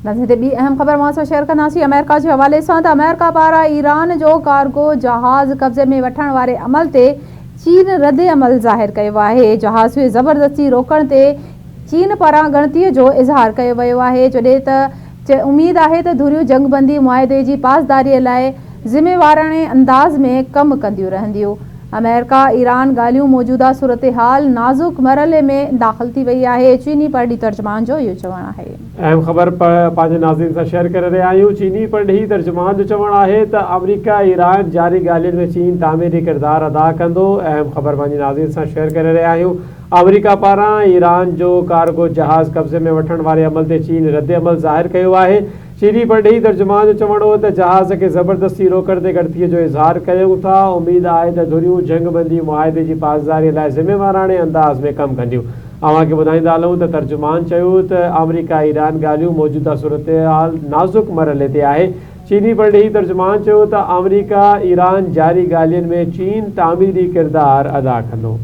ॿी अहम ख़बर मां शेयर कंदासीं अमेरिका जे हवाले सां त अमेरिका पारां ईरान जो कार्गो जहाज़ कब्ज़े में वठण वारे अमल ते चीन रद्द अमल ज़ाहिर कयो आहे। जहाज़ खे ज़बरदस्ती रोकण ते चीन पारां ॻणतीअ जो इज़हार कयो वियो आहे, जॾहिं त उमेद आहे त धुरियूं जंगबंदी मुआहिदे जी पासदारीअ लाइ ज़िम्मेवाराने अंदाज़ में कमु कंदियूं रहंदियूं। अमेरिका ईरान ॻाल्हियूं मौजूदा सूरत हाल नाज़ुक मरहले में दाख़िल थी वई आहे। चीनी परॾी तर्जुमान जो इहो चवणु आहे। अहम ख़बर पंहिंजे नाज़रीन सां शेयर करे रहिया आहियूं। चीनी परॾी तर्जुमान जो चवणु आहे त अमेरिका ईरान जारी ॻाल्हियुनि में चीन तामीरी किरदारु अदा कंदो। अहम ख़बर पंहिंजे नाज़रीन सां शेयर करे रहिया आहियूं। अमेरिका पारां ईरान जो कार्गो जहाज़ कब्ज़े में वठण वारे अमल ते चीन रद्द अमल ज़ाहिर कयो आहे। चीनी परॾी तर्जुमान जो चवणो हो त जहाज़ खे ज़बरदस्ती रोकण ते ॻणतीअ जो इज़हार कयूं था। उमेद आहे त धुरियूं जंगबंदी मुआहिदे जी पासदारीअ लाइ ज़िम्मेवाराने अंदाज़ में कमु कंदियूं। अव्हांखे ॿुधाईंदा हलूं त तर्जुमान चयो त अमेरिका ईरान ॻाल्हियूं मौजूदा सूरत हाल नाज़ुक मरहले ते आहे। चीनी परॾी तर्जुमान चयो त अमेरिका ईरान जारी ॻाल्हियुनि में चीन तामीरी किरदारु अदा कंदो।